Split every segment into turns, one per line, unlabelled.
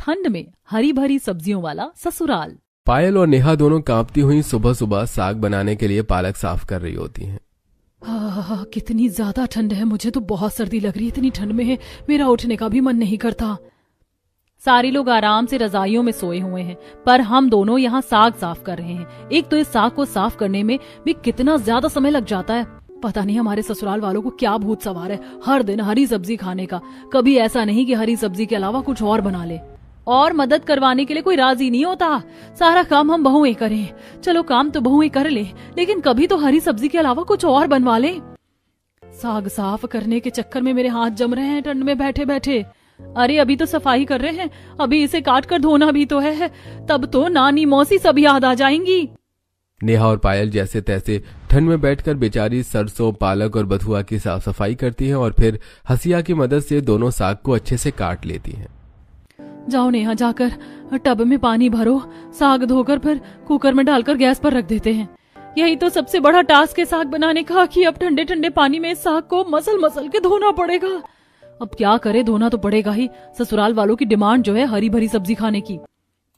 ठंड में हरी भरी सब्जियों वाला ससुराल।
पायल और नेहा दोनों कांपती हुई सुबह सुबह साग बनाने के लिए पालक साफ कर रही होती हैं।
कितनी ज्यादा ठंड है, मुझे तो बहुत सर्दी लग रही है। इतनी ठंड में है मेरा उठने का भी मन नहीं करता। सारे लोग आराम से रजाइयों में सोए हुए हैं, पर हम दोनों यहाँ साग साफ कर रहे हैं। एक तो इस साग को साफ करने में भी कितना ज्यादा समय लग जाता है। पता नहीं हमारे ससुराल वालों को क्या भूत सवार है, हर दिन हरी सब्जी खाने का। कभी ऐसा नहीं कि हरी सब्जी के अलावा कुछ और बना ले। और मदद करवाने के लिए कोई राजी नहीं होता। सारा काम हम बहुएं करें। चलो काम तो बहुएं कर ले, लेकिन कभी तो हरी सब्जी के अलावा कुछ और बनवा ले। साग साफ करने के चक्कर में मेरे हाथ जम रहे हैं ठंड में बैठे बैठे। अरे अभी तो सफाई कर रहे हैं, अभी इसे काट कर धोना भी तो है। तब तो नानी मौसी सब याद आ जाएंगी।
नेहा और पायल जैसे तैसे ठंड में बैठकर बेचारी सरसों, पालक और बथुआ की साफ सफाई करती हैं और फिर हसिया की मदद से दोनों साग को अच्छे से काट लेती हैं।
जाओ नेहा, जाकर टब में पानी भरो, साग धोकर फिर कुकर में डालकर गैस पर रख देते हैं। यही तो सबसे बड़ा टास्क है साग बनाने का, कि अब ठंडे ठंडे पानी में इस साग को मसल मसल के धोना पड़ेगा। अब क्या करे, धोना तो पड़ेगा ही। ससुराल वालों की डिमांड जो है हरी भरी सब्जी खाने की।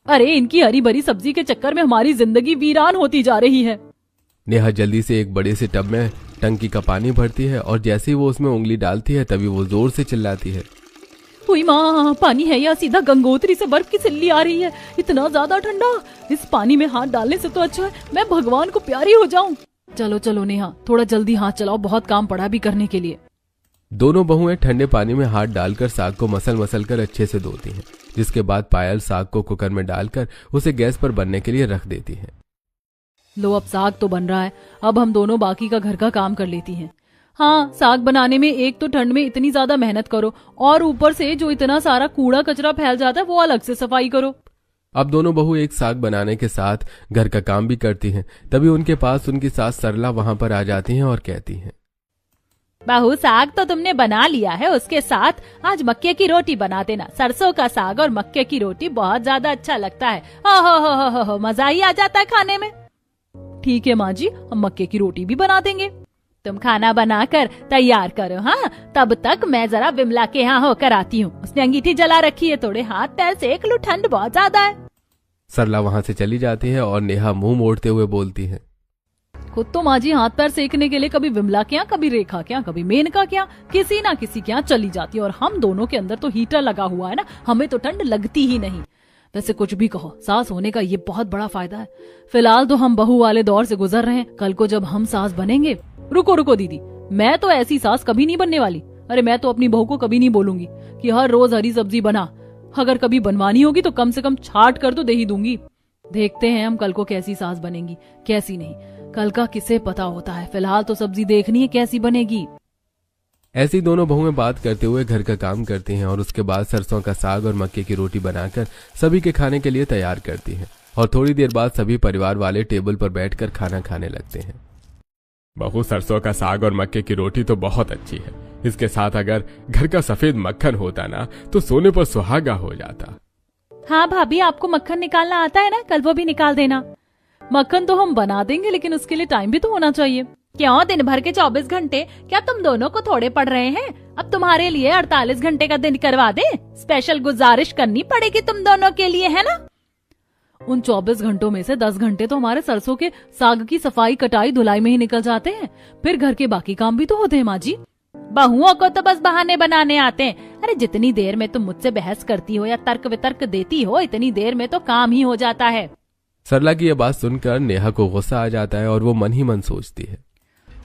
अरे इनकी हरी भरी सब्जी के चक्कर में हमारी जिंदगी वीरान होती जा रही है।
नेहा जल्दी से एक बड़े से टब में टंकी का पानी भरती है और जैसे ही वो उसमें उंगली डालती है तभी वो जोर से चिल्लाती है,
हुई माँ, पानी है या सीधा गंगोत्री से बर्फ की सिल्ली आ रही है। इतना ज्यादा ठंडा, इस पानी में हाथ डालने से तो अच्छा है मैं भगवान को प्यारी हो जाऊं। चलो चलो नेहा, थोड़ा जल्दी हाथ चलाओ, बहुत काम पड़ा भी करने के लिए।
दोनों बहुएं ठंडे पानी में हाथ डालकर साग को मसल मसल कर अच्छे से धोती हैं, जिसके बाद पायल साग को कुकर में डालकर उसे गैस पर बनने के लिए रख देती है।
लो अब साग तो बन रहा है, अब हम दोनों बाकी का घर का काम कर लेती हैं। हाँ, साग बनाने में एक तो ठंड में इतनी ज्यादा मेहनत करो और ऊपर से जो इतना सारा कूड़ा कचरा फैल जाता है वो अलग से सफाई करो।
अब दोनों बहू एक साग बनाने के साथ घर का काम भी करती हैं। तभी उनके पास उनकी सास सरला वहां पर आ जाती हैं और कहती हैं,
बहू साग तो तुमने बना लिया है, उसके साथ आज मक्के की रोटी बना देना। सरसों का साग और मक्के की रोटी बहुत ज्यादा अच्छा लगता है। हो मजा ही आ जाता है खाने में।
ठीक है माँ जी, हम मक्के की रोटी भी बना देंगे।
तुम खाना बनाकर तैयार करो। हाँ, तब तक मैं जरा विमला के यहाँ होकर आती हूँ। उसने अंगीठी जला रखी है, थोड़े हाथ पैर सेक लूं, ठंड बहुत ज्यादा है।
सरला वहाँ से चली जाती है और नेहा मुंह मोड़ते हुए बोलती है,
खुद तो माँ जी हाथ पैर सेकने के लिए कभी विमला के यहाँ, कभी रेखा के यहाँ, कभी मेनका के यहाँ, किसी ना किसी के यहाँ चली जाती है। और हम दोनों के अंदर तो हीटर लगा हुआ है ना, हमें तो ठंड लगती ही नहीं। वैसे कुछ भी कहो, सास होने का ये बहुत बड़ा फायदा है। फिलहाल तो हम बहू वाले दौर से गुजर रहे हैं, कल को जब हम सास बनेंगे। रुको दीदी, मैं तो ऐसी सास कभी नहीं बनने वाली। अरे मैं तो अपनी बहू को कभी नहीं बोलूंगी कि हर रोज हरी सब्जी बना। अगर कभी बनवानी होगी तो कम से कम छाट कर तो दे ही दूंगी। देखते हैं हम कल को कैसी सास बनेंगी, कैसी नहीं, कल का किसे पता होता है। फिलहाल तो सब्जी देखनी है कैसी बनेगी।
ऐसी दोनों बहुएं बात करते हुए घर का काम करती हैं और उसके बाद सरसों का साग और मक्के की रोटी बनाकर सभी के खाने के लिए तैयार करती हैं। और थोड़ी देर बाद सभी परिवार वाले टेबल पर बैठकर खाना खाने लगते हैं।
बहू, सरसों का साग और मक्के की रोटी तो बहुत अच्छी है। इसके साथ अगर घर का सफेद मक्खन होता ना तो सोने पर सुहागा हो जाता।
हाँ भाभी, आपको मक्खन निकालना आता है ना, कल वो भी निकाल देना।
मक्खन तो हम बना देंगे, लेकिन उसके लिए टाइम भी तो होना चाहिए।
क्यों, दिन भर के 24 घंटे क्या तुम दोनों को थोड़े पड़ रहे हैं? अब तुम्हारे लिए 48 घंटे का दिन करवा दे। स्पेशल गुजारिश करनी पड़ेगी तुम दोनों के लिए, है ना।
उन 24 घंटों में से 10 घंटे तो हमारे सरसों के साग की सफाई, कटाई, धुलाई में ही निकल जाते हैं। फिर घर के बाकी काम भी तो होते हैं माँ जी।
बहुओं को तो बस बहाने बनाने आते हैं। अरे जितनी देर में तुम मुझसे बहस करती हो या तर्क वितर्क देती हो, इतनी देर में तो काम ही हो जाता है।
सरला की यह बात सुनकर नेहा को गुस्सा आ जाता है और वो मन ही मन सोचती है,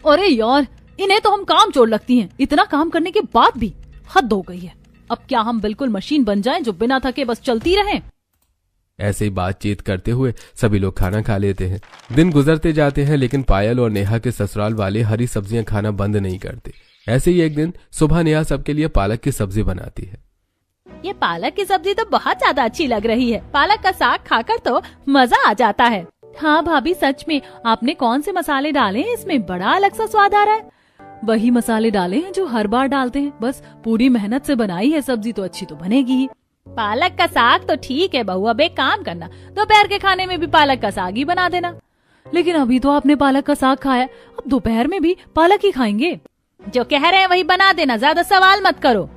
अरे यार, इन्हें तो हम काम चोर लगती हैं। इतना काम करने के बाद भी हद हो गई है। अब क्या हम बिल्कुल मशीन बन जाएं जो बिना थके बस चलती रहें?
ऐसे ही बातचीत करते हुए सभी लोग खाना खा लेते हैं। दिन गुजरते जाते हैं, लेकिन पायल और नेहा के ससुराल वाले हरी सब्जियां खाना बंद नहीं करते। ऐसे ही एक दिन सुबह नेहा सबके लिए पालक की सब्जी बनाती है।
ये पालक की सब्जी तो बहुत ज्यादा अच्छी लग रही है। पालक का साग खाकर तो मजा आ जाता है।
हाँ भाभी, सच में आपने कौन से मसाले डाले हैं इसमें, बड़ा अलग सा स्वाद आ रहा है। वही मसाले डाले हैं जो हर बार डालते हैं, बस पूरी मेहनत से बनाई है सब्जी तो अच्छी तो बनेगी ही।
पालक का साग तो ठीक है बहू, अब एक काम करना, दोपहर के खाने में भी पालक का साग ही बना देना।
लेकिन अभी तो आपने पालक का साग खाया, अब दोपहर में भी पालक ही खाएंगे।
जो कह रहे हैं वही बना देना, ज्यादा सवाल मत करो।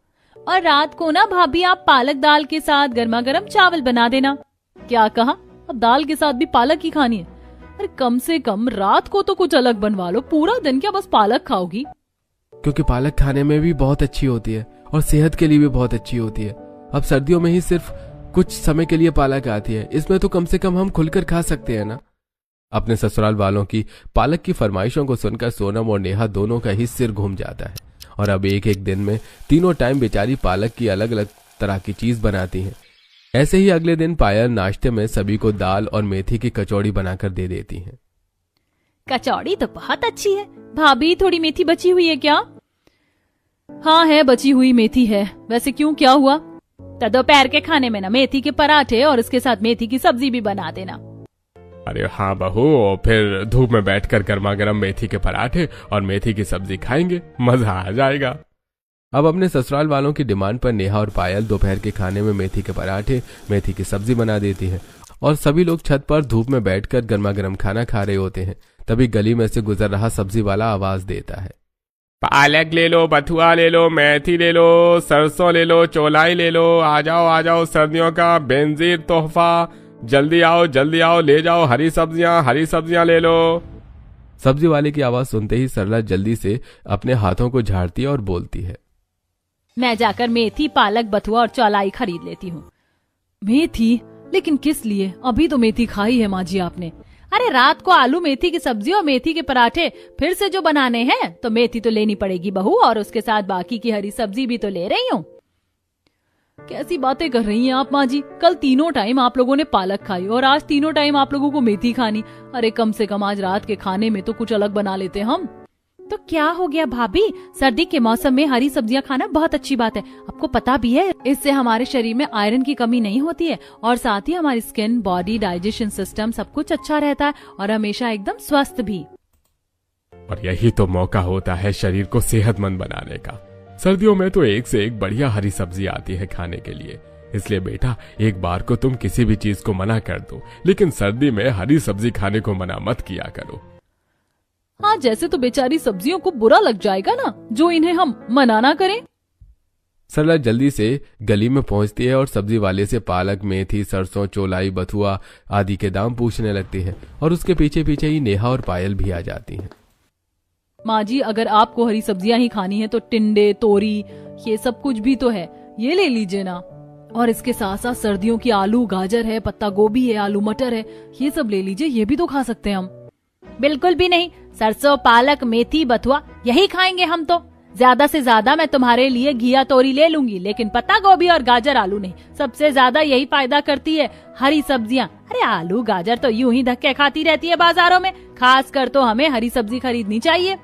और रात को ना भाभी आप पालक दाल के साथ गर्मा गर्म चावल बना देना।
क्या कहा? अब दाल के साथ भी पालक ही खानी है? अरे कम से कम रात को तो कुछ अलग बनवा लो, पूरा दिन क्या बस पालक खाओगी?
क्योंकि पालक खाने में भी बहुत अच्छी होती है और सेहत के लिए भी बहुत अच्छी होती है। अब सर्दियों में ही सिर्फ कुछ समय के लिए पालक आती है, इसमें तो कम से कम हम खुलकर खा सकते हैं ना। अपने ससुराल वालों की पालक की फरमाइशों को सुनकर सोनम और नेहा दोनों का ही सिर घूम जाता है और अब एक एक दिन में तीनों टाइम बेचारी पालक की अलग अलग तरह की चीज बनाती हैं। ऐसे ही अगले दिन पायल नाश्ते में सभी को दाल और मेथी की कचौड़ी बनाकर दे देती हैं।
कचौड़ी तो बहुत अच्छी है भाभी, थोड़ी मेथी बची हुई है क्या?
हाँ है, बची हुई मेथी है। वैसे क्यों, क्या हुआ?
तो दोपहर के खाने में ना मेथी के पराठे और उसके साथ मेथी की सब्जी भी बना देना।
अरे हाँ बहू, फिर धूप में बैठकर गर्मा गर्म मेथी के पराठे और मेथी की सब्जी खाएंगे, मजा आ जाएगा।
अब अपने ससुराल वालों की डिमांड पर नेहा और पायल दोपहर के खाने में मेथी के पराठे, मेथी की सब्जी बना देती हैं और सभी लोग छत पर धूप में बैठकर गर्मा गर्म खाना खा रहे होते हैं। तभी गली में से गुजर रहा सब्जी वाला आवाज देता है,
पालक ले लो, बथुआ ले लो, मेथी ले लो, सरसों ले लो, चौलाई ले लो, आ जाओ सर्दियों का बेनजीर तोहफा, जल्दी आओ ले जाओ हरी सब्जियां ले लो।
सब्जी वाले की आवाज सुनते ही सरला जल्दी से अपने हाथों को झाड़ती है और बोलती है,
मैं जाकर मेथी, पालक, बथुआ और चौलाई खरीद लेती हूँ।
मेथी? लेकिन किस लिए? अभी तो मेथी खाई है माँ जी आपने।
अरे रात को आलू मेथी की सब्जी और मेथी के पराठे फिर से जो बनाने हैं तो मेथी तो लेनी पड़ेगी बहू, और उसके साथ बाकी की हरी सब्जी भी तो ले रही हूँ।
कैसी बातें कर रही हैं आप माँ जी? कल तीनों टाइम आप लोगों ने पालक खाई और आज तीनों टाइम आप लोगों को मेथी खानी। अरे कम से कम आज रात के खाने में तो कुछ अलग बना लेते हम।
तो क्या हो गया भाभी, सर्दी के मौसम में हरी सब्जियां खाना बहुत अच्छी बात है, आपको पता भी है।
इससे हमारे शरीर में आयरन की कमी नहीं होती है और साथ ही हमारी स्किन, बॉडी, डाइजेशन सिस्टम सब कुछ अच्छा रहता है और हमेशा एकदम स्वस्थ भी।
और यही तो मौका होता है शरीर को सेहतमंद बनाने का। सर्दियों में तो एक से एक बढ़िया हरी सब्जी आती है खाने के लिए। इसलिए बेटा, एक बार को तुम किसी भी चीज को मना कर दो, लेकिन सर्दी में हरी सब्जी खाने को मना मत किया करो।
हाँ, जैसे तो बेचारी सब्जियों को बुरा लग जाएगा ना, जो इन्हें हम मना ना करें।
सरला जल्दी से गली में पहुंचती है और सब्जी वाले से पालक, मेथी, सरसों, चौलाई, बथुआ आदि के दाम पूछने लगती है और उसके पीछे पीछे ही नेहा और पायल भी आ जाती हैं।
माँ जी, अगर आपको हरी सब्जियां ही खानी है तो टिंडे, तोरी, ये सब कुछ भी तो है, ये ले लीजिए ना। और इसके साथ साथ सर्दियों की आलू, गाजर है, पत्ता गोभी है, आलू मटर है, ये सब ले लीजिए, ये भी तो खा सकते हैं हम।
बिल्कुल भी नहीं, सरसों, पालक, मेथी, बथुआ यही खाएंगे हम तो। ज्यादा से ज्यादा मैं तुम्हारे लिए घिया तोरी ले लूंगी, लेकिन पत्ता गोभी और गाजर, आलू नहीं। सबसे ज्यादा यही फायदा करती है हरी सब्जियां। अरे आलू गाजर तो यूं ही धक्के खाती रहती है बाजारों में, खास कर तो हमें हरी सब्जी खरीदनी चाहिए।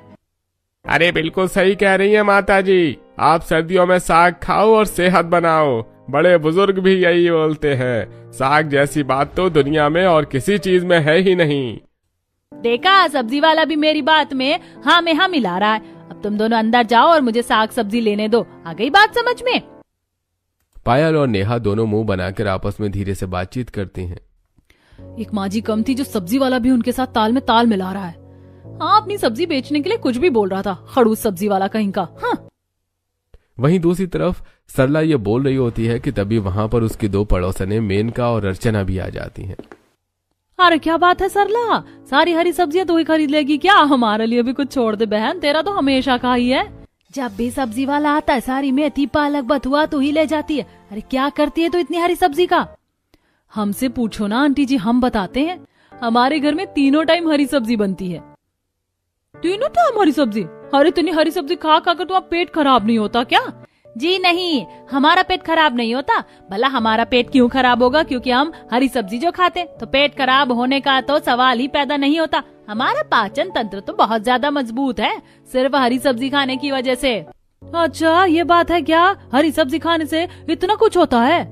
अरे बिल्कुल सही कह रही है माता जी, आप सर्दियों में साग खाओ और सेहत बनाओ। बड़े बुजुर्ग भी यही बोलते हैं, साग जैसी बात तो दुनिया में और किसी चीज में है ही नहीं।
देखा, सब्जी वाला भी मेरी बात में हाँ में हाँ मिला रहा है। अब तुम दोनों अंदर जाओ और मुझे साग सब्जी लेने दो। आ गई बात समझ में?
पायल और नेहा दोनों मुंह बनाकर आपस में धीरे से बातचीत करती हैं।
एक माँ जी कम थी जो सब्जी वाला भी उनके साथ ताल में ताल मिला रहा है। हाँ, अपनी सब्जी बेचने के लिए कुछ भी बोल रहा था, खड़ूस सब्जी वाला कहीं का। हाँ।
वहीं दूसरी तरफ सरला ये बोल रही होती है कि तभी वहां पर उसकी दो पड़ोसने मेनका और अर्चना भी आ जाती हैं।
अरे क्या बात है सरला, सारी हरी सब्जियां तू ही खरीद लेगी क्या? हमारे लिए भी कुछ छोड़ दे बहन, तेरा तो हमेशा का ही है।
जब भी सब्जी वाला आता है सारी मेथी, पालक, बथुआ तू ही ले जाती है। अरे क्या करती है तू इतनी हरी सब्जी का?
हमसे पूछो ना आंटी जी, हम बताते हैं। हमारे घर में तीनों टाइम हरी सब्जी बनती है। तीनों टाइम हरी सब्जी? अरे इतनी हरी सब्जी खा खा कर तुम्हारा पेट खराब नहीं होता क्या?
जी नहीं, हमारा पेट खराब नहीं होता। भला हमारा पेट क्यों खराब होगा? क्योंकि हम हरी सब्जी जो खाते तो पेट खराब होने का तो सवाल ही पैदा नहीं होता। हमारा पाचन तंत्र तो बहुत ज्यादा मजबूत है, सिर्फ हरी सब्जी खाने की वजह से।
अच्छा, ये बात है क्या? हरी सब्जी खाने से इतना कुछ होता है?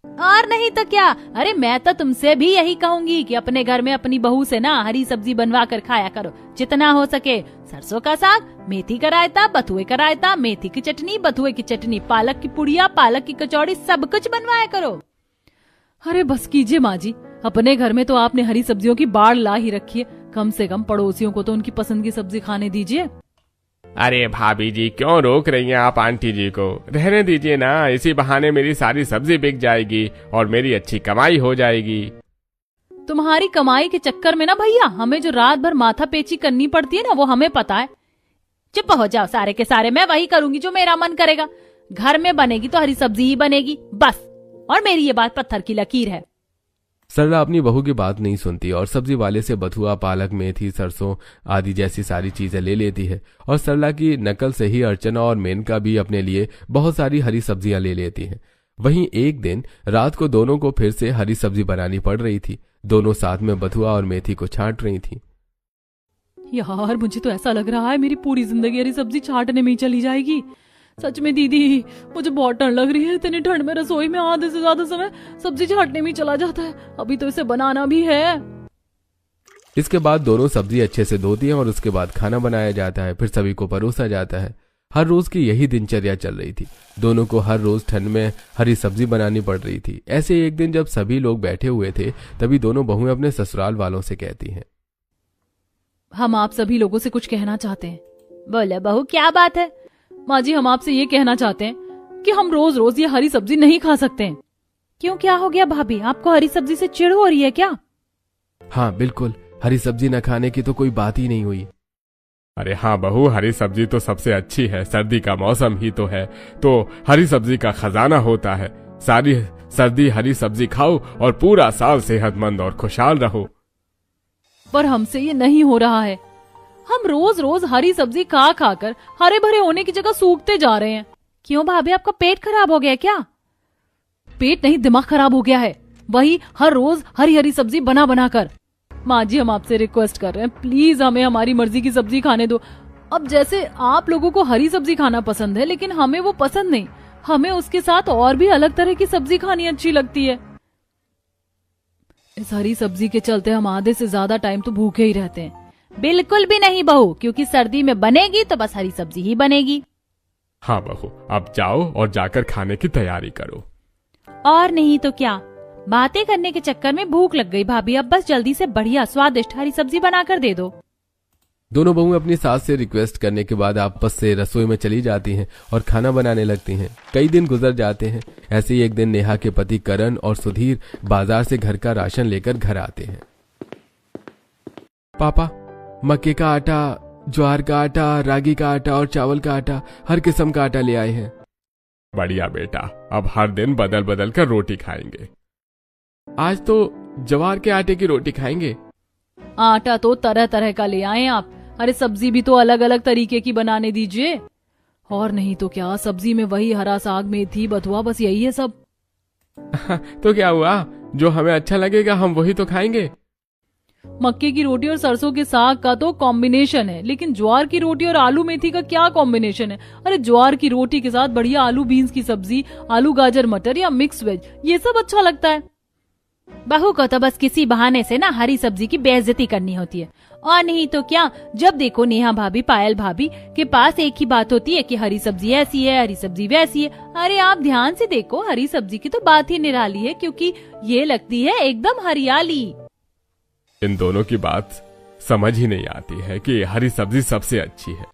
और नहीं तो क्या। अरे मैं तो तुमसे भी यही कहूंगी कि अपने घर में अपनी बहू से ना हरी सब्जी बनवा कर खाया करो जितना हो सके। सरसों का साग, मेथी का रायता, बथुए का रायता, मेथी की चटनी, बथुए की चटनी, पालक की पुड़िया, पालक की कचौड़ी, सब कुछ बनवाया करो।
अरे बस कीजिए माँ जी, अपने घर में तो आपने हरी सब्जियों की बाढ़ ला ही रखी है, कम से कम पड़ोसियों को तो उनकी पसंद की सब्जी खाने दीजिए।
अरे भाभी जी, क्यों रोक रही हैं आप आंटी जी को? रहने दीजिए ना, इसी बहाने मेरी सारी सब्जी बिक जाएगी और मेरी अच्छी कमाई हो जाएगी।
तुम्हारी कमाई के चक्कर में ना भैया, हमें जो रात भर माथा पेची करनी पड़ती है ना, वो हमें पता है। चुप हो जाओ सारे के सारे, मैं वही करूंगी जो मेरा मन करेगा। घर में बनेगी तो हरी सब्जी ही बनेगी बस, और मेरी ये बात पत्थर की लकीर है।
सरला अपनी बहू की बात नहीं सुनती और सब्जी वाले से बथुआ, पालक, मेथी, सरसों आदि जैसी सारी चीजें ले लेती है। और सरला की नकल से ही अर्चना और मेनका भी अपने लिए बहुत सारी हरी सब्जियां ले लेती हैं। वहीं एक दिन रात को दोनों को फिर से हरी सब्जी बनानी पड़ रही थी। दोनों साथ में बथुआ और मेथी को छांट रही थी।
यार मुझे तो ऐसा लग रहा है मेरी पूरी जिंदगी हरी सब्जी छांटने में ही चली जाएगी। सच में दीदी, मुझे बहुत ठंड लग रही है। इतनी ठंड में रसोई में आधे से ज्यादा समय सब्जी छांटने में ही चला जाता है। अभी तो इसे बनाना भी है।
इसके बाद दोनों सब्जी अच्छे से धोती हैं और उसके बाद खाना बनाया जाता है, फिर सभी को परोसा जाता है। हर रोज की यही दिनचर्या चल रही थी। दोनों को हर रोज ठंड में हरी सब्जी बनानी पड़ रही थी। ऐसे एक दिन जब सभी लोग बैठे हुए थे, तभी दोनों बहुएं अपने ससुराल वालों से कहती हैं,
हम आप सभी लोगों से कुछ कहना चाहते हैं।
बोले बहू, क्या बात है?
माँ जी, हम आपसे ये कहना चाहते हैं कि हम रोज रोज ये हरी सब्जी नहीं खा सकते हैं।
क्यों, क्या हो गया भाभी? आपको हरी सब्जी से चिढ़ हो रही है क्या?
हाँ बिल्कुल, हरी सब्जी न खाने की तो कोई बात ही नहीं हुई।
अरे हाँ बहू, हरी सब्जी तो सबसे अच्छी है। सर्दी का मौसम ही तो है, तो हरी सब्जी का खजाना होता है। सारी सर्दी हरी सब्जी खाओ और पूरा साल सेहतमंद और खुशहाल रहो।
पर हमसे ये नहीं हो रहा है। हम रोज रोज हरी सब्जी खा खाकर हरे भरे होने की जगह सूखते जा रहे हैं।
क्यों भाभी, आपका पेट खराब हो गया क्या?
पेट नहीं, दिमाग खराब हो गया है। वही हर रोज हरी हरी सब्जी बना बना कर। माँ जी, हम आपसे रिक्वेस्ट कर रहे हैं, प्लीज हमें हमारी मर्जी की सब्जी खाने दो। अब जैसे आप लोगों को हरी सब्जी खाना पसंद है, लेकिन हमें वो पसंद नहीं। हमें उसके साथ और भी अलग तरह की सब्जी खानी अच्छी लगती है। इस हरी सब्जी के चलते हम आधे से ज्यादा टाइम तो भूखे ही रहते हैं।
बिल्कुल भी नहीं बहू, क्योंकि सर्दी में बनेगी तो बस हरी सब्जी ही बनेगी।
हाँ बहू, अब जाओ और जाकर खाने की तैयारी करो।
और नहीं तो क्या, बातें करने के चक्कर में भूख लग गई भाभी। अब बस जल्दी से बढ़िया स्वादिष्ट हरी सब्जी बनाकर दे दो।
दोनों बहुएं अपनी सास से रिक्वेस्ट करने के बाद आपस से रसोई में चली जाती हैं और खाना बनाने लगती हैं। कई दिन गुजर जाते हैं। ऐसे ही एक दिन नेहा के पति करण और सुधीर बाजार से घर का राशन लेकर घर आते हैं। पापा, मक्के का आटा, ज्वार का आटा, रागी का आटा और चावल का आटा, हर किस्म का आटा ले आए हैं।
बढ़िया बेटा, अब हर दिन बदल बदल कर रोटी खाएंगे।
आज तो ज्वार के आटे की रोटी खाएंगे।
आटा तो तरह तरह का ले आए आप। अरे सब्जी भी तो अलग अलग तरीके की बनाने दीजिए। और नहीं तो क्या, सब्जी में वही हरा साग, मेथी, बथुआ, बस यही है सब।
तो क्या हुआ, जो हमें अच्छा लगेगा हम वही तो खाएंगे।
मक्के की रोटी और सरसों के साग का तो कॉम्बिनेशन है, लेकिन ज्वार की रोटी और आलू मेथी का क्या कॉम्बिनेशन है? अरे ज्वार की रोटी के साथ बढ़िया आलू बीन्स की सब्जी, आलू गाजर मटर या मिक्स वेज, ये सब अच्छा लगता है।
बहू को तो बस किसी बहाने से ना हरी सब्जी की बेइज्जती करनी होती है। और नहीं तो क्या, जब देखो नेहा भाभी, पायल भाभी के पास एक ही बात होती है कि हरी सब्जी ऐसी है, हरी सब्जी वैसी है। अरे आप ध्यान से देखो, हरी सब्जी की तो बात ही निराली है, क्योंकि ये लगती है एकदम हरियाली।
इन दोनों की बात समझ ही नहीं आती है कि हरी सब्जी सबसे अच्छी है।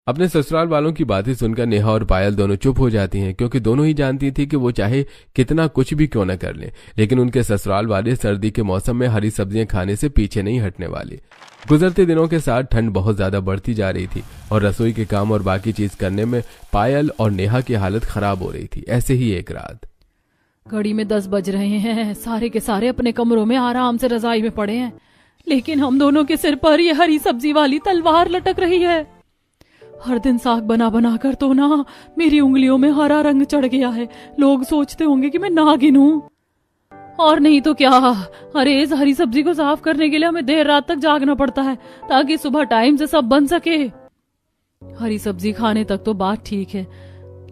अपने ससुराल वालों की बातें सुनकर नेहा और पायल दोनों चुप हो जाती हैं, क्योंकि दोनों ही जानती थी कि वो चाहे कितना कुछ भी क्यों न कर लें, लेकिन उनके ससुराल वाले सर्दी के मौसम में हरी सब्जियां खाने से पीछे नहीं हटने वाले। गुजरते दिनों के साथ ठंड बहुत ज्यादा बढ़ती जा रही थी और रसोई के काम और बाकी चीज करने में पायल और नेहा की हालत खराब हो रही थी। ऐसे ही एक रात,
घड़ी में 10 बज रहे हैं। सारे के सारे अपने कमरों में आराम से रजाई में पड़े हैं, लेकिन हम दोनों के सिर पर ये हरी सब्जी वाली तलवार लटक रही है। हर दिन साग बना बना कर तो ना मेरी उंगलियों में हरा रंग चढ़ गया है। लोग सोचते होंगे कि मैं नागिन हूँ। और नहीं तो क्या, अरे इस हरी सब्जी को साफ करने के लिए हमें देर रात तक जागना पड़ता है ताकि सुबह टाइम से सब बन सके। हरी सब्जी खाने तक तो बात ठीक है,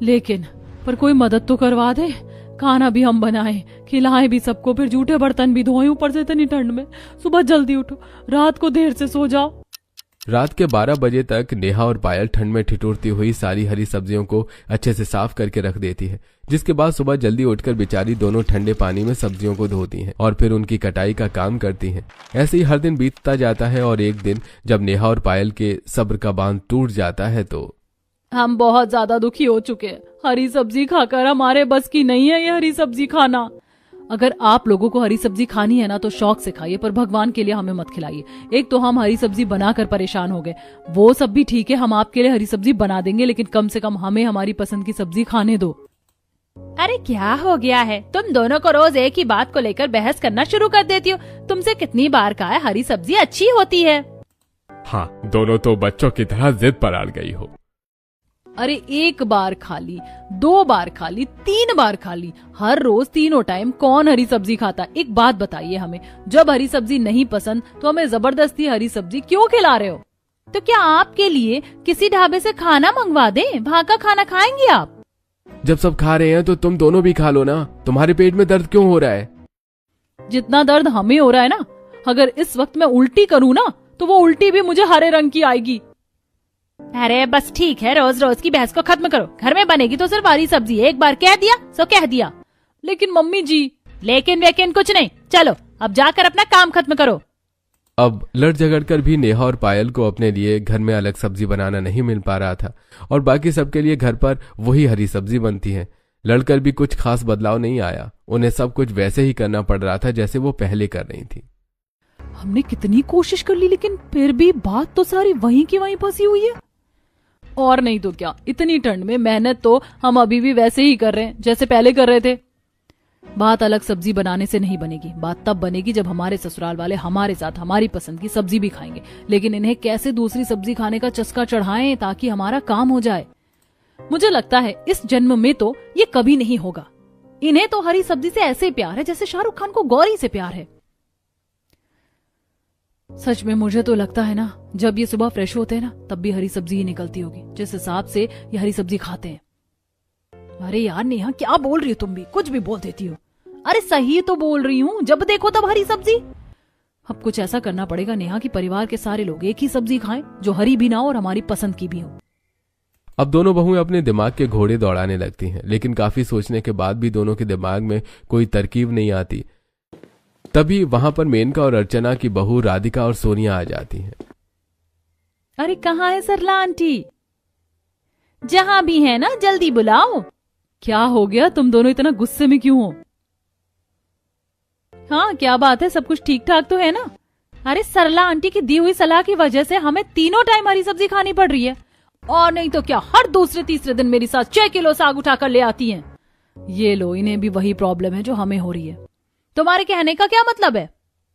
लेकिन पर कोई मदद तो करवा दे। खाना भी हम बनाएं, खिलाएं भी सबको, फिर जूठे बर्तन भी धोएं ऊपर से इतनी ठंड में। सुबह जल्दी उठो, रात को देर से सो जाओ।
रात के 12 बजे तक नेहा और पायल ठंड में ठिठुरती हुई सारी हरी सब्जियों को अच्छे से साफ करके रख देती है, जिसके बाद सुबह जल्दी उठकर बेचारी दोनों ठंडे पानी में सब्जियों को धोती हैं और फिर उनकी कटाई का काम करती हैं। ऐसे ही हर दिन बीतता जाता है और एक दिन जब नेहा और पायल के सब्र का बांध टूट जाता है तो
हम बहुत ज्यादा दुखी हो चुके हैं। हरी सब्जी खाकर हमारे बस की नहीं है ये हरी सब्जी खाना। अगर आप लोगों को हरी सब्जी खानी है ना तो शौक से खाइए, पर भगवान के लिए हमें मत खिलाइए। एक तो हम हरी सब्जी बनाकर परेशान हो गए, वो सब भी ठीक है, हम आपके लिए हरी सब्जी बना देंगे, लेकिन कम से कम हमें हमारी पसंद की सब्जी खाने दो।
अरे क्या हो गया है, तुम दोनों को रोज एक ही बात को लेकर बहस करना शुरू कर देती हो। तुमसे कितनी बार कहा है हरी सब्जी अच्छी होती है।
हाँ, दोनों तो बच्चों की तरह जिद पर अड़ गई हो।
अरे एक बार खा ली, 2 बार खा ली, 3 बार खा ली, हर रोज तीनों टाइम कौन हरी सब्जी खाता? एक बात बताइए हमें, जब हरी सब्जी नहीं पसंद तो हमें जबरदस्ती हरी सब्जी क्यों खिला रहे हो?
तो क्या आपके लिए किसी ढाबे से खाना मंगवा दें? वहाँ का खाना खाएंगे आप?
जब सब खा रहे हैं तो तुम दोनों भी खा लो ना। तुम्हारे पेट में दर्द क्यों हो रहा है?
जितना दर्द हमें हो रहा है ना, अगर इस वक्त मैं उल्टी करूँ ना तो वो उल्टी भी मुझे हरे रंग की आएगी।
अरे बस ठीक है, रोज रोज की बहस को खत्म करो। घर में बनेगी तो सिर्फ हरी सब्जी, एक बार कह दिया सो कह दिया।
लेकिन मम्मी जी।
लेकिन वेकिन कुछ नहीं, चलो अब जाकर अपना काम खत्म करो।
अब लड़ झगड़ कर भी नेहा और पायल को अपने लिए घर में अलग सब्जी बनाना नहीं मिल पा रहा था और बाकी सबके लिए घर पर वही हरी सब्जी बनती है। लड़कर भी कुछ खास बदलाव नहीं आया, उन्हें सब कुछ वैसे ही करना पड़ रहा था जैसे वो पहले कर रही थी।
हमने कितनी कोशिश कर ली लेकिन फिर भी बात तो सारी वहीं की वहीं फंसी हुई है। और नहीं तो क्या, इतनी ठंड में मेहनत तो हम अभी भी वैसे ही कर रहे हैं जैसे पहले कर रहे थे। बात अलग सब्जी बनाने से नहीं बनेगी, बात तब बनेगी जब हमारे ससुराल वाले हमारे साथ हमारी पसंद की सब्जी भी खाएंगे, लेकिन इन्हें कैसे दूसरी सब्जी खाने का चस्का चढ़ाएं ताकि हमारा काम हो जाए। मुझे लगता है इस जन्म में तो ये कभी नहीं होगा। इन्हें तो हरी सब्जी से ऐसे प्यार है जैसे शाहरुख खान को गौरी से प्यार है। सच में मुझे तो लगता है ना, जब ये सुबह फ्रेश होते हैं ना तब भी हरी सब्जी ही निकलती होगी, जिस हिसाब से ये हरी सब्जी खाते हैं। अरे यार नेहा, क्या बोल रही हो तुम भी, कुछ भी बोल देती हो। अरे सही तो बोल रही हूँ, जब देखो तब हरी सब्जी। अब कुछ ऐसा करना पड़ेगा नेहा कि परिवार के सारे लोग एक ही सब्जी खाएं जो हरी भी ना हो और हमारी पसंद की भी हो।
अब दोनों बहुएं अपने दिमाग के घोड़े दौड़ाने लगती हैं, लेकिन काफी सोचने के बाद भी दोनों के दिमाग में कोई तरकीब नहीं आती। तभी वहां पर मेनका और अर्चना की बहू राधिका और सोनिया आ जाती हैं।
अरे कहाँ है सरला आंटी? जहां भी है ना जल्दी बुलाओ।
क्या हो गया, तुम दोनों इतना गुस्से में क्यों हो?
हाँ क्या बात है, सब कुछ ठीक ठाक तो है ना? अरे सरला आंटी की दी हुई सलाह की वजह से हमें तीनों टाइम हरी सब्जी खानी पड़ रही है, और नहीं तो क्या हर दूसरे तीसरे दिन मेरी सास 6 किलो साग उठाकर ले आती हैं।
ये लो, इन्हें भी वही प्रॉब्लम है जो हमें हो रही है।
तुम्हारे कहने का क्या मतलब है?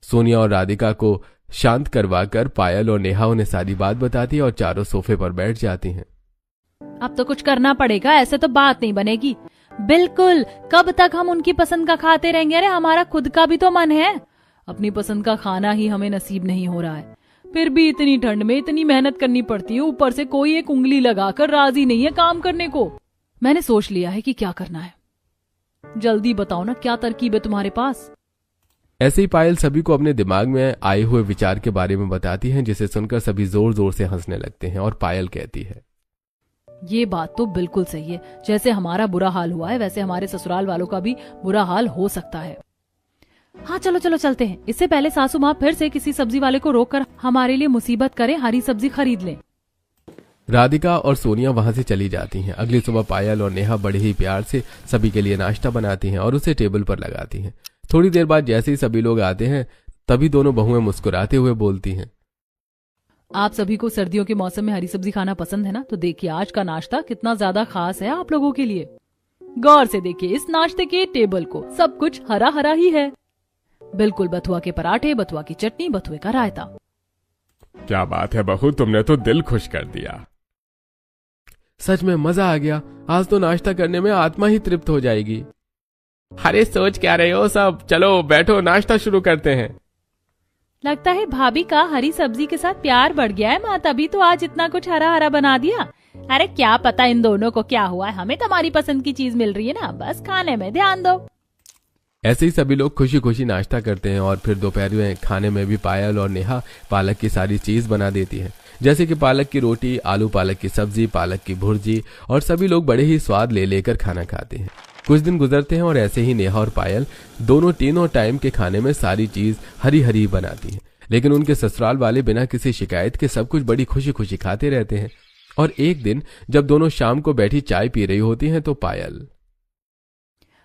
सोनिया और राधिका को शांत करवाकर पायल और नेहा उन्हें सारी बात बताती है और चारों सोफे पर बैठ जाती हैं।
अब तो कुछ करना पड़ेगा, ऐसे तो बात नहीं बनेगी। बिल्कुल, कब तक हम उनकी पसंद का खाते रहेंगे? अरे हमारा खुद का भी तो मन है।
अपनी पसंद का खाना ही हमें नसीब नहीं हो रहा है, फिर भी इतनी ठंड में इतनी मेहनत करनी पड़ती है, ऊपर से कोई एक उंगली लगाकर राजी नहीं है काम करने को। मैंने सोच लिया है कि क्या करना है, जल्दी बताओ ना, क्या तरकीब है तुम्हारे पास?
ऐसे ही पायल सभी को अपने दिमाग में आए हुए विचार के बारे में बताती हैं, जिसे सुनकर सभी जोर जोर से हंसने लगते हैं और पायल कहती है,
ये बात तो बिल्कुल सही है, जैसे हमारा बुरा हाल हुआ है वैसे हमारे ससुराल वालों का भी बुरा हाल हो सकता है। हाँ चलो चलो चलते हैं, इससे पहले सासू माँ फिर से किसी सब्जी वाले को रोककर हमारे लिए मुसीबत करें, हरी सब्जी खरीद लें।
राधिका और सोनिया वहां से चली जाती हैं। अगली सुबह पायल और नेहा बड़े ही प्यार से सभी के लिए नाश्ता बनाती हैं और उसे टेबल पर लगाती हैं। थोड़ी देर बाद जैसे ही सभी लोग आते हैं तभी दोनों बहुएं मुस्कुराते हुए बोलती हैं,
आप सभी को सर्दियों के मौसम में हरी सब्जी खाना पसंद है ना, तो देखिए आज का नाश्ता कितना ज्यादा खास है आप लोगों के लिए। गौर से देखिए इस नाश्ते के टेबल को, सब कुछ हरा हरा ही है। बिल्कुल बथुआ के पराठे, बथुआ की चटनी, बथुए का रायता।
क्या बात है बहू, तुमने तो दिल खुश कर दिया।
सच में मजा आ गया, आज तो नाश्ता करने में आत्मा ही तृप्त हो जाएगी।
अरे सोच क्या रहे हो सब, चलो बैठो नाश्ता शुरू करते हैं।
लगता है भाभी का हरी सब्जी के साथ प्यार बढ़ गया है माँ, तभी तो आज इतना कुछ हरा हरा बना दिया। अरे क्या पता इन दोनों को क्या हुआ है, हमें तो हमारी पसंद की चीज मिल रही है ना, बस खाने में ध्यान दो।
ऐसे ही सभी लोग खुशी खुशी नाश्ता करते हैं और फिर दोपहर में खाने में भी पायल और नेहा पालक की सारी चीज बना देती है। जैसे कि पालक की रोटी, आलू पालक की सब्जी, पालक की भुर्जी, और सभी लोग बड़े ही स्वाद ले लेकर खाना खाते हैं। कुछ दिन गुजरते हैं और ऐसे ही नेहा और पायल दोनों तीनों टाइम के खाने में सारी चीज हरी हरी बनाती हैं। लेकिन उनके ससुराल वाले बिना किसी शिकायत के सब कुछ बड़ी खुशी खुशी खाते रहते हैं। और एक दिन जब दोनों शाम को बैठी चाय पी रही होती हैं तो पायल,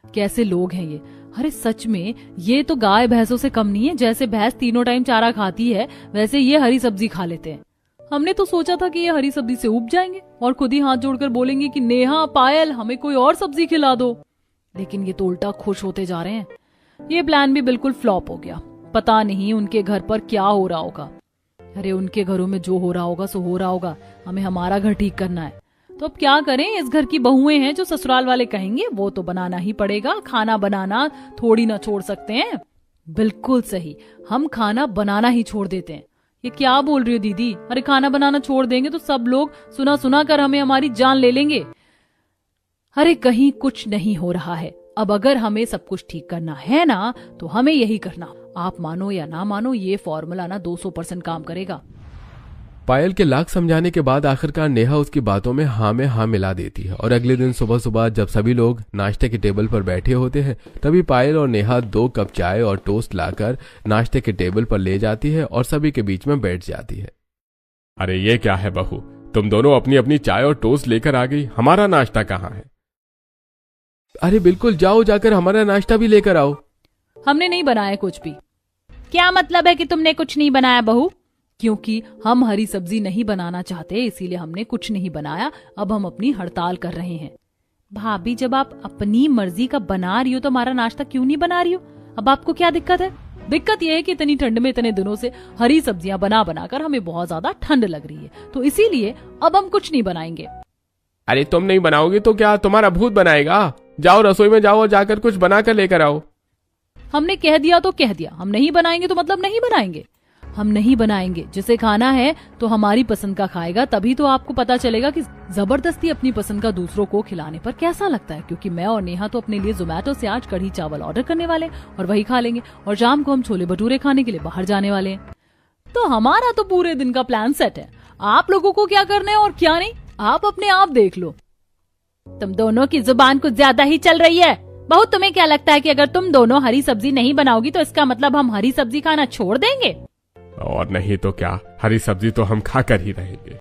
कैसे लोग हैं ये। अरे सच में ये तो गाय भैंसों से कम नहीं है। जैसे भैंस तीनों टाइम चारा खाती है वैसे ये हरी सब्जी खा लेते हैं। हमने तो सोचा था कि ये हरी सब्जी से उब जाएंगे और खुद ही हाथ जोड़कर बोलेंगे कि नेहा, पायल, हमें कोई और सब्जी खिला दो। लेकिन ये तो उल्टा खुश होते जा रहे हैं। ये प्लान भी बिल्कुल फ्लॉप हो गया। पता नहीं उनके घर पर क्या हो रहा होगा। अरे उनके घरों में जो हो रहा होगा सो हो रहा होगा, हमें हमारा घर ठीक करना है। तो अब क्या करें, इस घर की बहुएं हैं, जो ससुराल वाले कहेंगे वो तो बनाना ही पड़ेगा। खाना बनाना थोड़ी ना छोड़ सकते हैं। बिल्कुल सही, हम खाना बनाना ही छोड़ देते हैं। ये क्या बोल रही हो दीदी? अरे खाना बनाना छोड़ देंगे तो सब लोग सुना सुना कर हमें हमारी जान ले लेंगे। अरे कहीं कुछ नहीं हो रहा है। अब अगर हमें सब कुछ ठीक करना है ना तो हमें यही करना। आप मानो या ना मानो, ये फॉर्मूला ना 200% काम करेगा।
पायल के लाख समझाने के बाद आखिरकार नेहा उसकी बातों में हाँ मिला देती है। और अगले दिन सुबह सुबह जब सभी लोग नाश्ते के टेबल पर बैठे होते हैं तभी पायल और नेहा 2 कप चाय और टोस्ट लाकर नाश्ते के टेबल पर ले जाती है और सभी के बीच में बैठ जाती है।
अरे ये क्या है बहू, तुम दोनों अपनी अपनी चाय और टोस्ट लेकर आ गई, हमारा नाश्ता कहाँ है?
अरे बिल्कुल, जाओ जाकर हमारा नाश्ता भी लेकर आओ।
हमने नहीं बनाया कुछ भी।
क्या मतलब है कि तुमने कुछ नहीं बनाया बहू?
क्योंकि हम हरी सब्जी नहीं बनाना चाहते इसीलिए हमने कुछ नहीं बनाया। अब हम अपनी हड़ताल कर रहे हैं।
भाभी, जब आप अपनी मर्जी का बना रही हो तो हमारा नाश्ता क्यों नहीं बना रही हो? अब आपको क्या दिक्कत है?
दिक्कत यह है कि इतनी ठंड में इतने दिनों से हरी सब्जियां बना बनाकर हमें बहुत ज्यादा ठंड लग रही है, तो इसीलिए अब हम कुछ नहीं बनाएंगे।
अरे तुम नहीं बनाओगी तो क्या तुम्हारा भूत बनाएगा? जाओ रसोई में जाओ और जाकर कुछ बनाकर लेकर आओ।
हमने कह दिया तो कह दिया, हम नहीं बनाएंगे तो मतलब नहीं बनाएंगे। हम नहीं बनाएंगे। जिसे खाना है तो हमारी पसंद का खाएगा, तभी तो आपको पता चलेगा कि जबरदस्ती अपनी पसंद का दूसरों को खिलाने पर कैसा लगता है। क्योंकि मैं और नेहा तो अपने लिए जोमेटो से आज कढ़ी चावल ऑर्डर करने वाले और वही खा लेंगे, और शाम को हम छोले भटूरे खाने के लिए बाहर जाने वाले हैं। तो हमारा तो पूरे दिन का प्लान सेट है। आप लोगों को क्या करना है और क्या नहीं, आप अपने आप देख लो।
तुम दोनों की जुबान कुछ ज्यादा ही चल रही है। बहू, तुम्हें क्या लगता है कि अगर तुम दोनों हरी सब्जी नहीं बनाओगी तो इसका मतलब हम हरी सब्जी खाना छोड़ देंगे?
और नहीं तो क्या, हरी सब्जी तो हम खाकर ही रहेंगे।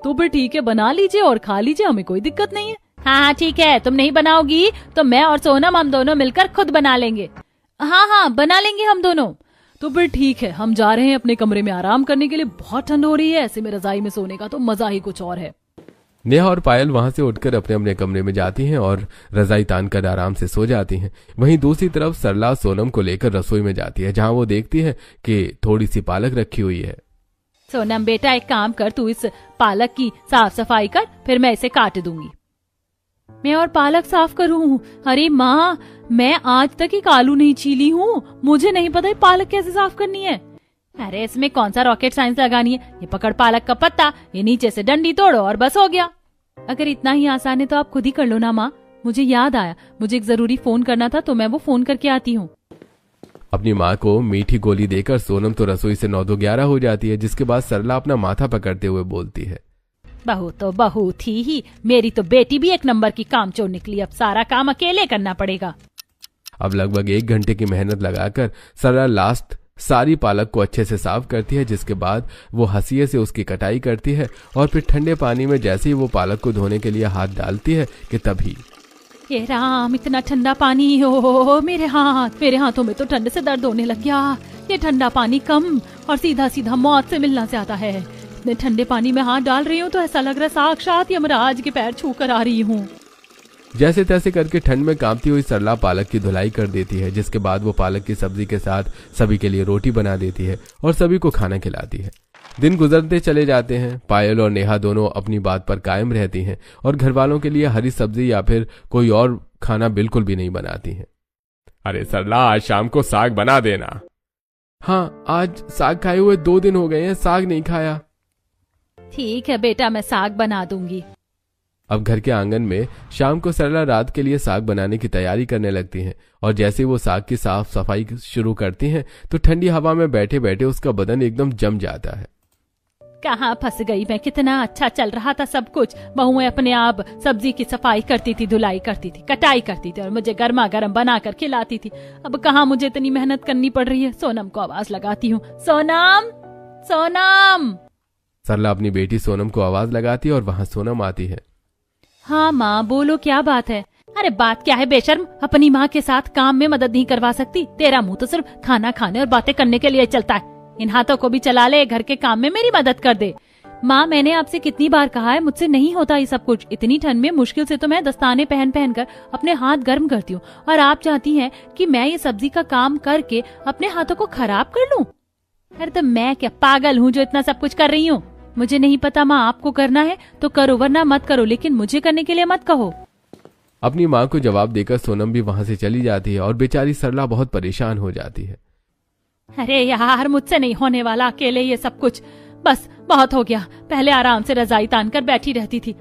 तो फिर ठीक है, बना लीजिए और खा लीजिए, हमें कोई दिक्कत नहीं है।
हाँ ठीक है, तुम नहीं बनाओगी तो मैं और सोनम हम दोनों मिलकर खुद बना लेंगे। हाँ बना लेंगे हम दोनों।
तो फिर ठीक है, हम जा रहे हैं अपने कमरे में आराम करने के लिए। बहुत ठंड हो रही है, ऐसे में रजाई में सोने का तो मजा ही कुछ और है।
नेहा और पायल वहां से उठकर अपने अपने कमरे में जाती हैं और रजाई तानकर आराम से सो जाती हैं। वहीं दूसरी तरफ सरला सोनम को लेकर रसोई में जाती है, जहां वो देखती है कि थोड़ी सी पालक रखी हुई है।
सोनम बेटा, एक काम कर, तू इस पालक की साफ सफाई कर, फिर मैं इसे काट दूंगी।
मैं और पालक साफ करूं? अरे माँ, मैं आज तक एक आलू नहीं छीली हूँ, मुझे नहीं पता पालक कैसे साफ करनी है।
अरे इसमें कौन सा रॉकेट साइंस लगानी है? ये पकड़ पालक का पत्ता, ये नीचे से डंडी तोड़ो और बस हो गया।
अगर इतना ही आसान है तो आप खुद ही कर लो ना माँ। मुझे याद आया, मुझे एक जरूरी फोन करना था, तो मैं वो फोन करके आती हूँ।
अपनी माँ को मीठी गोली देकर सोनम तो रसोई से 9-2-11 हो जाती है, जिसके बाद सरला अपना माथा पकड़ते हुए बोलती है,
बहू तो बहू थी ही, मेरी तो बेटी भी एक नंबर की कामचोर निकली। अब सारा काम अकेले करना पड़ेगा।
अब लगभग 1 घंटे की मेहनत लगाकर सरला लास्ट सारी पालक को अच्छे से साफ करती है, जिसके बाद वो हंसिये से उसकी कटाई करती है और फिर ठंडे पानी में जैसे ही वो पालक को धोने के लिए हाथ डालती है कि तभी
ये राम, इतना ठंडा पानी, हो मेरे हाथों में तो ठंड से दर्द होने लग गया। ये ठंडा पानी कम और सीधा सीधा मौत से मिलना चाहता है। इतने ठंडे पानी में हाथ डाल रही हूँ तो ऐसा लग रहा है साक्षात यमराज के पैर छू कर आ रही हूँ।
जैसे तैसे करके ठंड में कांपती हुई सरला पालक की धुलाई कर देती है, जिसके बाद वो पालक की सब्जी के साथ सभी के लिए रोटी बना देती है और सभी को खाना खिलाती है। दिन गुजरते चले जाते हैं। पायल और नेहा दोनों अपनी बात पर कायम रहती हैं और घर वालों के लिए हरी सब्जी या फिर कोई और खाना बिल्कुल भी नहीं बनाती हैं।
अरे सरला, आज शाम को साग बना देना।
हाँ, आज साग खाए हुए 2 दिन हो गए हैं, साग नहीं खाया।
ठीक है बेटा, मैं साग बना दूंगी।
अब घर के आंगन में शाम को सरला रात के लिए साग बनाने की तैयारी करने लगती हैं और जैसे वो साग की साफ सफाई शुरू करती हैं तो ठंडी हवा में बैठे बैठे उसका बदन एकदम जम जाता है।
कहाँ फंस गई मैं। कितना अच्छा चल रहा था सब कुछ। बहुएं अपने आप सब्जी की सफाई करती थी, धुलाई करती थी, कटाई करती थी और मुझे गर्मा गर्म बना कर खिलाती थी। अब कहाँ मुझे इतनी मेहनत करनी पड़ रही है। सोनम को आवाज लगाती हूँ, सोनम सोनम।
सरला अपनी बेटी सोनम को आवाज लगाती है और वहाँ सोनम आती है।
हाँ माँ बोलो, क्या बात है। अरे बात क्या है बेशर्म, अपनी माँ के साथ काम में मदद नहीं करवा सकती। तेरा मुंह तो सिर्फ खाना खाने और बातें करने के लिए चलता है। इन हाथों को भी चला ले, घर के काम में मेरी मदद कर दे। माँ मैंने आपसे कितनी बार कहा है, मुझसे नहीं होता ये सब कुछ। इतनी ठंड में मुश्किल से तो मैं दस्ताने पहन पहन कर अपने हाथ गर्म करती हूँ और आप चाहती हैं कि मैं ये सब्जी का काम करके अपने हाथों को खराब कर लूँ। अरे तो मैं क्या पागल हूँ जो इतना सब कुछ कर रही हूँ। मुझे नहीं पता माँ, आपको करना है तो करो वरना मत करो, लेकिन मुझे करने के लिए मत कहो।
अपनी माँ को जवाब देकर सोनम भी वहाँ से चली जाती है और बेचारी सरला बहुत परेशान हो जाती है।
अरे यार मुझसे नहीं होने वाला अकेले ये सब कुछ, बस बहुत हो गया। पहले आराम से रजाई तान कर बैठी रहती थी,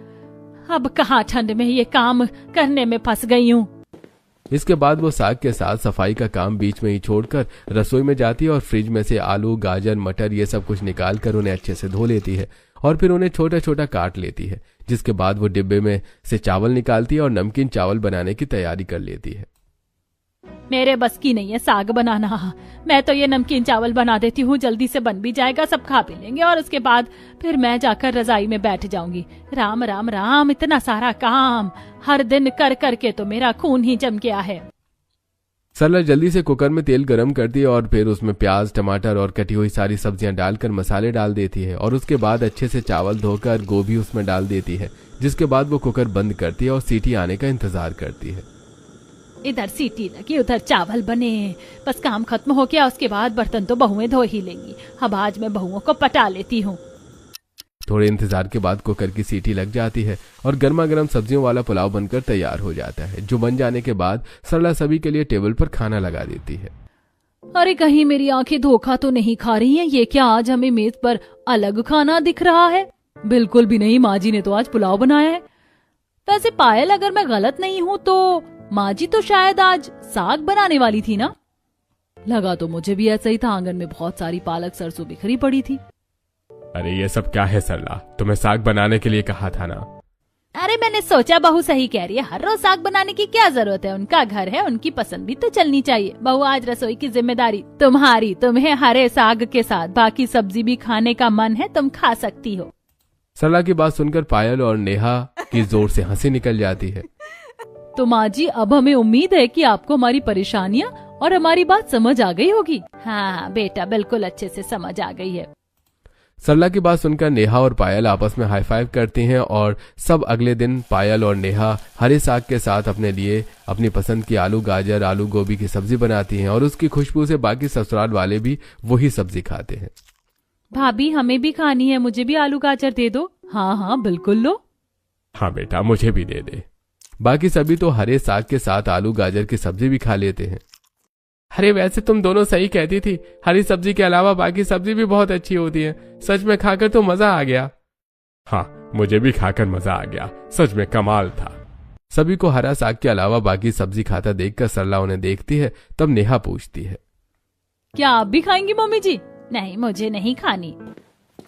अब कहाँ ठंड में ये काम करने में फंस गई हूँ।
इसके बाद वो साग के साथ सफाई का काम बीच में ही छोड़कर रसोई में जाती है और फ्रिज में से आलू, गाजर, मटर ये सब कुछ निकाल कर उन्हें अच्छे से धो लेती है और फिर उन्हें छोटा छोटा काट लेती है। जिसके बाद वो डिब्बे में से चावल निकालती है और नमकीन चावल बनाने की तैयारी कर लेती है।
मेरे बस की नहीं है साग बनाना। मैं तो ये नमकीन चावल बना देती हूँ, जल्दी से बन भी जाएगा, सब खा पी लेंगे और उसके बाद फिर मैं जाकर रजाई में बैठ जाऊंगी। राम राम राम, इतना सारा काम हर दिन कर करके तो मेरा खून ही जम गया है।
सरला जल्दी से कुकर में तेल गरम करती है और फिर उसमें प्याज, टमाटर और कटी हुई सारी सब्जियां डालकर मसाले डाल देती है और उसके बाद अच्छे से चावल धोकर गोभी उसमें डाल देती है। जिसके बाद वो कुकर बंद करती है और सीटी आने का इंतजार करती है।
इधर सीटी लगी उधर चावल बने, बस काम खत्म हो गया। उसके बाद बर्तन तो बहुएं धो ही लेंगी। अब आज मैं बहुओं को पटा लेती हूँ।
थोड़े इंतजार के बाद कुकर की सीटी लग जाती है और गर्मा गर्म सब्जियों वाला पुलाव बनकर तैयार हो जाता है, जो बन जाने के बाद सरला सभी के लिए टेबल पर खाना लगा देती है।
अरे कहीं मेरी आंखें धोखा तो नहीं खा रही हैं? ये क्या आज हमें मेज पर अलग खाना दिख रहा है?
बिल्कुल भी नहीं, माँ जी ने तो आज पुलाव बनाया है।
वैसे पायल, अगर मैं गलत नहीं हूँ तो माँ जी तो शायद आज साग बनाने वाली थी ना?
लगा तो मुझे भी ऐसा ही था। आंगन में बहुत सारी पालक सरसों बिखरी पड़ी थी।
अरे ये सब क्या है सरला, तुम्हें साग बनाने के लिए कहा था ना।
अरे मैंने सोचा बहू सही कह रही है, हर रोज साग बनाने की क्या जरूरत है। उनका घर है, उनकी पसंद भी तो चलनी चाहिए। बहू आज रसोई की जिम्मेदारी तुम्हारी। तुम्हें हरे साग के साथ बाकी सब्जी भी खाने का मन है, तुम खा सकती हो।
सरला की बात सुनकर पायल और नेहा की जोर से हंसी निकल जाती है।
तो माँ जी, अब हमें उम्मीद है कि आपको हमारी परेशानियाँ और हमारी बात समझ आ गई होगी।
हाँ बेटा, बिल्कुल अच्छे से समझ आ गई है।
सरला की बात सुनकर नेहा और पायल आपस में हाई फाइव करती हैं और सब अगले दिन पायल और नेहा हरे साग के साथ अपने लिए अपनी पसंद की आलू गाजर, आलू गोभी की सब्जी बनाती हैं और उसकी खुशबू से बाकी ससुराल वाले भी वही सब्जी खाते हैं।
भाभी हमें भी खानी है, मुझे भी आलू गाजर दे दो।
हाँ हाँ बिल्कुल लो।
हाँ बेटा, मुझे भी दे दे।
बाकी सभी तो हरे साग के साथ आलू गाजर की सब्जी भी खा लेते हैं। अरे वैसे तुम दोनों सही कहती थी, हरी सब्जी के अलावा बाकी सब्जी भी बहुत अच्छी होती है। सच में खाकर तो मजा आ गया।
हाँ, मुझे भी खाकर मजा आ गया, सच में कमाल था।
सभी को हरा साग के अलावा बाकी सब्जी खाता देखकर सरला उन्हें देखती है। तब नेहा पूछती है,
क्या आप भी खाएंगी मम्मी जी?
नहीं, मुझे नहीं खानी।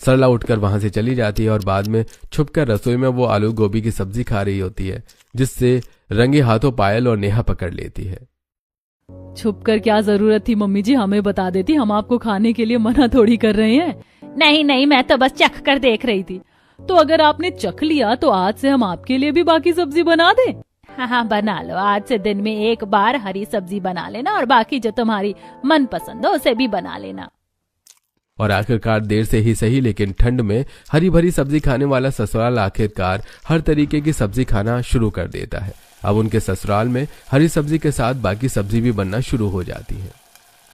सरला उठकर वहां से चली जाती है और बाद में छुपकर रसोई में वो आलू गोभी की सब्जी खा रही होती है, जिससे रंगे हाथों पायल और नेहा पकड़ लेती है।
छुपकर क्या जरूरत थी मम्मी जी, हमें बता देती, हम आपको खाने के लिए मना थोड़ी कर रहे हैं।
नहीं नहीं, मैं तो बस चख कर देख रही थी।
तो अगर आपने चख लिया तो आज से हम आपके लिए भी बाकी सब्जी बना दें?
हाँ बना लो। आज से दिन में एक बार हरी सब्जी बना लेना और बाकी जो तुम्हारी मनपसंद हो उसे भी बना लेना।
और आखिरकार देर से ही सही, लेकिन ठंड में हरी भरी सब्जी खाने वाला ससुराल आखिरकार हर तरीके की सब्जी खाना शुरू कर देता है। अब उनके ससुराल में हरी सब्जी के साथ बाकी सब्जी भी बनना शुरू हो जाती है।